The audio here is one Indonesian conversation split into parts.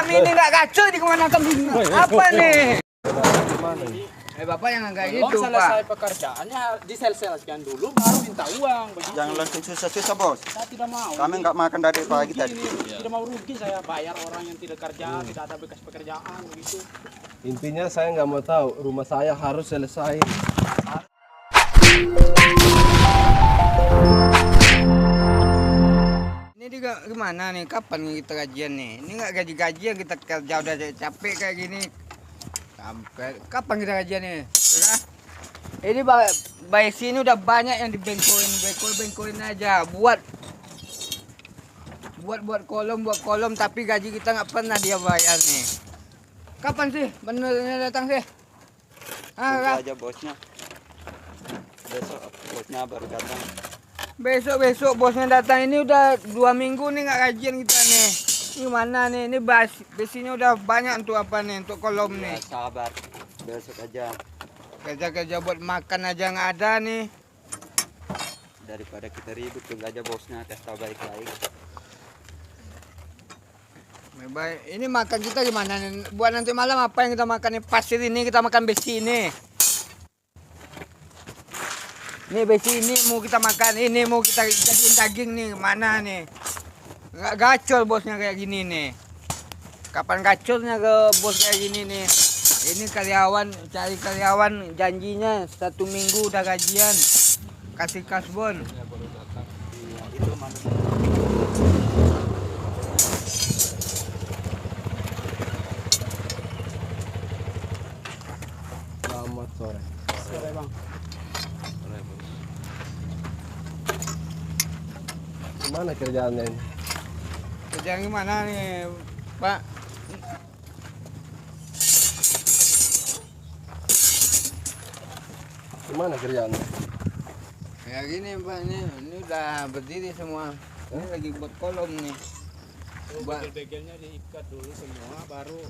ini nggak kacau di kemana kambing? Apa nih? Bapak yang kayak gitu, Pak. Selesai pekerjaannya disel-selesaikan dulu, baru minta uang. Begitu. Jangan langsung susah-susah, Bos. Saya tidak mau. Kami nggak makan dari pagi tadi. Tidak mau rugi saya bayar orang yang tidak kerja, tidak ada bekas pekerjaan begitu. Intinya saya nggak mau tahu, rumah saya harus selesai. Ini juga gimana nih? Kapan kita gajian nih? Ini nggak gaji-gajian, kita kerja udah capek kayak gini. Sampai kapan kita gajian nih? Ya? Ini bayi sini udah banyak yang dibengkoin aja buat kolom, tapi gaji kita nggak pernah dia bayar nih. Kapan sih benernya datang sih? Tunggu aja bosnya. Besok bosnya baru datang. Besok bosnya datang. Ini udah 2 minggu nih nggak gajian kita nih. Gimana nih? Ini besinya udah banyak untuk apa nih? Untuk kolom nih. Ya, sabar. Besok aja. Kerja buat makan aja nggak ada nih. Daripada kita ribut, tunggu aja bosnya kasih tahu baik-baik. Baik, ini makan kita gimana nih? Buat nanti malam apa yang kita makan nih? Pasir ini kita makan besi ini. Nih besi ini mau kita makan, ini mau kita jadiin daging nih. Mana nih? Nggak gacor bosnya kayak gini nih. Kapan gacornya ke bos kayak gini nih? Ini cari karyawan janjinya 1 minggu udah gajian. Kasih kasbon. Itu manusia. Selamat sore. Sore bang. Gimana kerjaannya ini? Kerjaan gimana nih, Pak? Gimana kerjaannya? Kayak gini, Pak. Ini udah berdiri semua. Ini lagi buat kolom nih. Buat Bagel-bagelnya diikat dulu semua, baru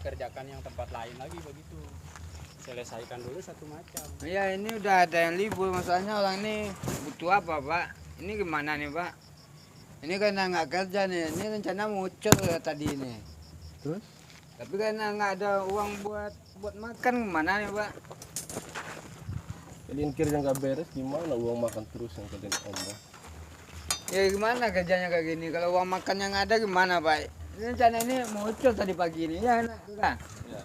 kerjakan yang tempat lain lagi begitu. Selesaikan dulu satu macam. ya ini udah ada yang libur, masalahnya orang ini butuh apa, Pak? Ini gimana nih, Pak? Ini karena nggak kerja nih. Ini rencana mau ucur ya tadi nih. Terus? Tapi karena nggak ada uang buat makan, gimana nih, Pak? Kalian kerja nggak beres, gimana uang makan terus yang kalian omong? Ya gimana kerjanya kayak gini? Kalau uang makan yang ada gimana, Pak? Ini rencana ini mau ucur tadi pagi ini, ya enggak? Ya.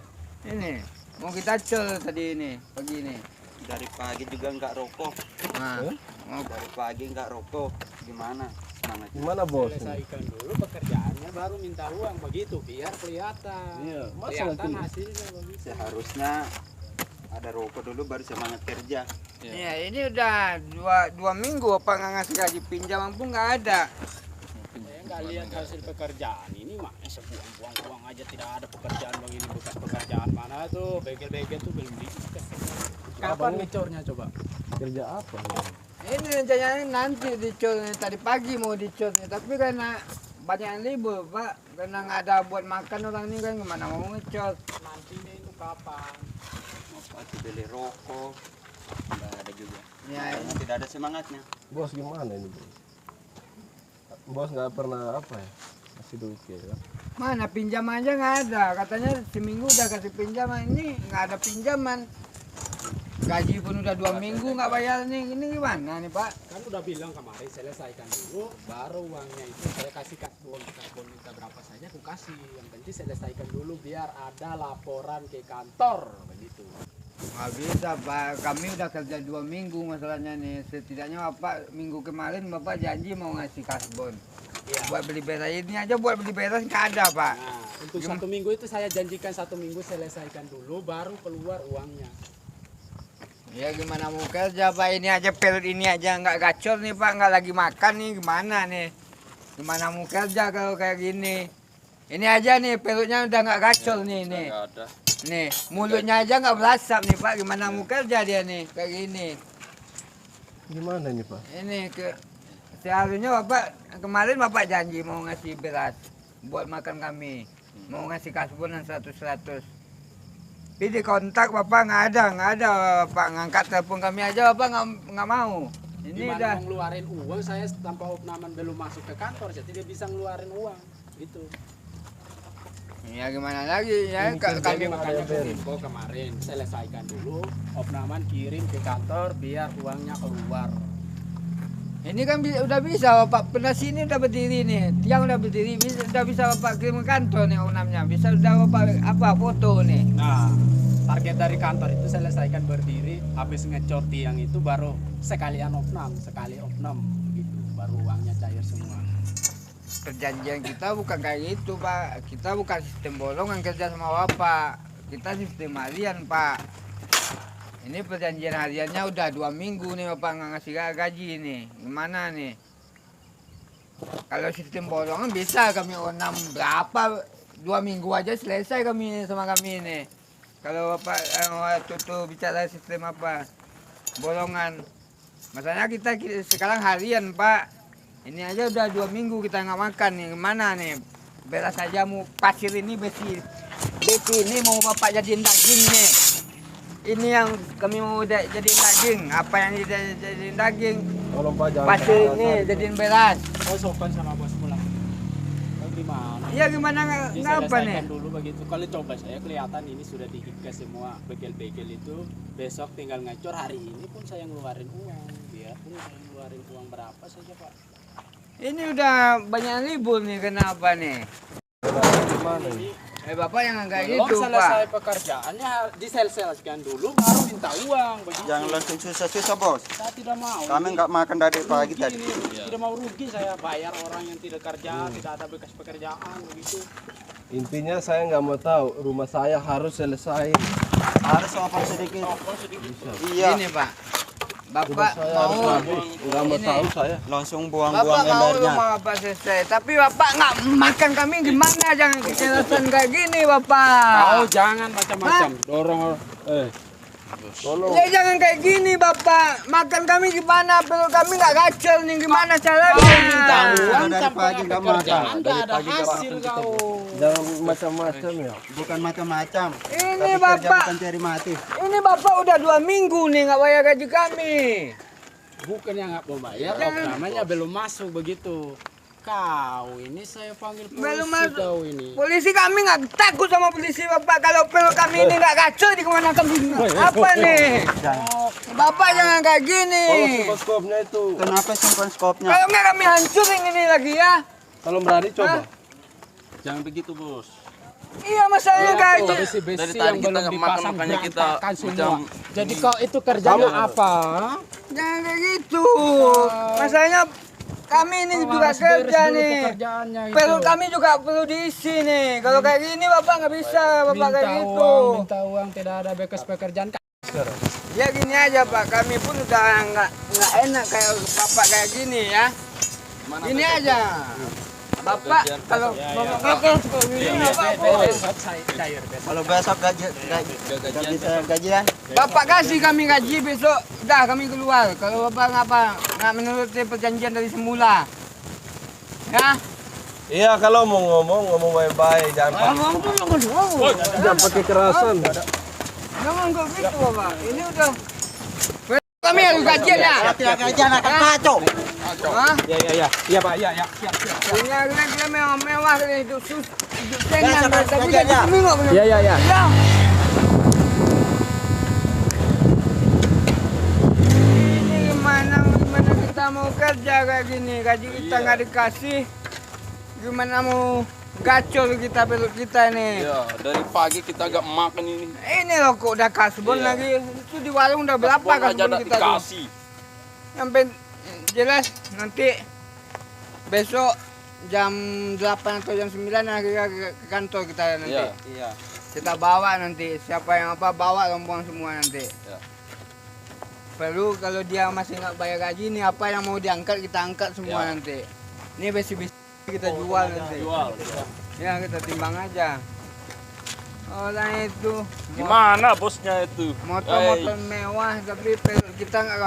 Ini mau kita ucur tadi ini pagi ini. Dari pagi juga nggak rokok. Nah, mau Dari pagi nggak rokok. Gimana? Semangatnya. Gimana bos? Selesaikan dulu pekerjaannya, baru minta uang begitu, biar kelihatan. Iya, masa Kelihatan nanti- hasilnya begitu. Seharusnya ada rokok dulu baru semangat kerja. ya ini udah dua minggu apa nggak ngasih gaji pinjaman pun nggak ada. Saya nggak lihat hasil pekerjaan ini mah sebuang-buang uang aja, tidak ada pekerjaan begini, bekas pekerjaan mana tuh, begel-begel tuh belum diikat. Kapan ngecornya coba? Kerja apa? Ini rencananya nanti dicor nih, tadi pagi mau dicor nih, tapi karena banyak yang libur, Pak, karena nggak ada buat makan orang ini kan gimana mau ngecor. Nanti itu kapan? Mau pasti beli rokok. Nggak ada juga. Ya, Makanya tidak ada semangatnya. Bos gimana ini bos? Bos nggak pernah apa ya? Kasih duit ya? mana pinjam aja nggak ada, katanya seminggu udah kasih pinjaman, ini nggak ada pinjaman. Gaji pun udah 2 minggu nggak bayar nih, ini gimana nih, Pak? Kan udah bilang kemarin selesaikan dulu, baru uangnya itu saya kasih karbon minta berapa saja aku kasih. Yang penting selesaikan dulu biar ada laporan ke kantor begitu. Nggak bisa, Pak, kami udah kerja 2 minggu masalahnya nih. Setidaknya Bapak minggu kemarin Bapak janji mau ngasih kasbon. Iya. Buat beli beras ini aja, buat beli beras nggak ada, Pak. Nah, untuk 1 minggu itu saya janjikan 1 minggu selesaikan dulu, baru keluar uangnya. Ya gimana mau kerja, Pak? Ini aja perut ini aja nggak gacor nih, Pak, nggak lagi makan nih, gimana nih? Gimana mau kerja kalau kayak gini? Ini aja nih perutnya udah nggak gacor nih. Nggak ada. Nih mulutnya aja nggak belasap nih, Pak. Gimana mau kerja dia nih kayak gini? Gimana ini Pak? Ini seharusnya Bapak kemarin Bapak janji mau ngasih beras buat makan kami, mau ngasih kasbon 100. Tapi di kontak Bapak nggak ada Bapak ngangkat telepon kami aja Bapak nggak mau. Ini Gimana udah mau ngeluarin uang, saya tanpa opnamen belum masuk ke kantor, jadi dia bisa ngeluarin uang gitu. Ya gimana lagi ya, kami Makanya info kemarin selesaikan dulu, opnaman kirim ke kantor biar uangnya keluar. ini kan udah bisa Bapak pernah sini udah berdiri nih, tiang udah berdiri, udah bisa Bapak kirim ke kantor nih opnamnya, bisa udah Bapak apa foto nih. Nah, target dari kantor itu selesaikan berdiri, habis ngecor tiang itu baru sekali opnam gitu, baru uangnya cair semua. Perjanjian kita bukan kayak gitu Pak, kita bukan sistem bolongan kerja sama Bapak, kita sistem harian Pak. Ini perjanjian hariannya udah 2 minggu nih Bapak nggak ngasih gaji nih, gimana nih? Kalau sistem bolongan bisa kami onam berapa, 2 minggu aja selesai kami sama kami nih. Kalau Bapak waktu itu bicara sistem apa, bolongan, masalahnya kita sekarang harian Pak. Ini aja udah 2 minggu kita nggak makan nih, gimana nih? Beras aja mau pasir ini besi ini mau Bapak jadiin daging nih. Ini yang kami mau jadiin daging, apa yang jadiin daging? Tolong Pak jangan Pasir ini kekerasan. jadiin beras. Oh, sopan sama bos pulang. Gimana? Iya gimana ngapa nih? Diselesaikan dulu begitu. Kalau coba saya kelihatan ini sudah diikat semua begel-begel itu. Besok tinggal ngecor, hari ini pun saya ngeluarin uang. Biarpun saya ngeluarin uang berapa saja Pak. Ini udah banyak libur nih, kenapa nih? Gimana ini? Bapak yang kayak Belum gitu selesai Pak. pekerjaannya diselesaikan dulu baru minta uang begitu. Jangan langsung susah-susah bos. Saya tidak mau. Kami nggak makan dari pagi Rugi tadi. ini. Tidak mau rugi saya bayar orang yang tidak kerja, tidak ada bekas pekerjaan begitu. Intinya saya nggak mau tahu, rumah saya harus selesai. Harus apa sedikit. Iya. Ini Pak, Rumah Bapak saya harus mau habis. Nggak mau Ini. tahu saya. Langsung Bapak buang-buang mau embernya. rumah Bapak selesai, tapi Bapak nggak makan kami gimana? Jangan kekerasan kayak gini Bapak. Oh, jangan macam-macam. Dorong Tolong. Ya jangan kayak gini Bapak, makan kami gimana? Perut kami nggak gacor nih, gimana caranya? uang dari tanpa pagi nggak pekerjaan makan. nggak ada hasil kau. Jangan macam-macam ya. Bukan macam-macam. Ini Tapi kerja Bapak, bukan cari mati. ini Bapak udah 2 minggu nih nggak bayar gaji kami. Bukan yang nggak mau bayar, namanya belum masuk begitu. Kau ini saya panggil polisi Belum masuk. kau ini. Polisi kami nggak takut sama polisi Bapak. Kalau perut kami ini nggak kacau di kemana kami? Apa nih? Bapak jangan kayak gini. Tolong skopnya itu. Kenapa simpan skopnya? Kalau nggak kami hancurin ini lagi ya. Kalau berani coba. Hah? Jangan begitu bos. Iya masalahnya gaji. Besi-besi Dari yang tadi kita belum nggak makan, dipasang makanya kita berantakan semua. macam Jadi kau itu kerjanya apa? Jangan kayak gitu. Masalahnya kami ini Kau juga harus beres kerja dulu nih. pekerjaannya itu. Perut kami juga perlu diisi nih. Kalau kayak gini Bapak nggak bisa Bapak kayak gitu. minta uang, tidak ada bekas pekerjaan. Ya gini aja Pak, kami pun udah nggak enak kayak Bapak kayak gini ya. Gini aja. Bapak kalau Bapak ngekos seperti ini Bapak bos. Kalau besok gaji saya gajian. Bapak kasih kami gaji besok, udah kami keluar. Kalau Bapak nggak menuruti perjanjian dari semula, ya. Iya kalau mau ngomong baik-baik, jangan jangan pakai kekerasan. Jangan kok gitu Bapak. Ini udah kami harus gajian ya. Tidak gajian akan kacau. Hah? Iya Pak, iya. Ini harga mewah ini hidup tenang Besok tapi gajian gaji ya. kami nggak benar. Iya. Ya. Ini gimana kita mau kerja kayak gini, gaji kita nggak dikasih, gimana mau gacor kita perut kita nih. ya dari pagi kita gak makan ini. Ini loh kok udah kasbon Iya. lagi, itu di warung udah berapa Kasbon aja kasbon nggak kita tuh? dikasih. Sampai jelas nanti besok jam 8 atau jam 9 kita ke kantor kita nanti. Iya. Iya. Kita bawa nanti, siapa yang apa bawa rombongan semua nanti. Ya. Perlu kalau dia masih nggak bayar gaji nih apa yang mau diangkat kita angkat semua Ya. nanti. Ini besi-besi kita jual nanti. Jual. Ya kita timbang aja. Orang itu Gimana bosnya itu? motor-motor mewah tapi perut kita nggak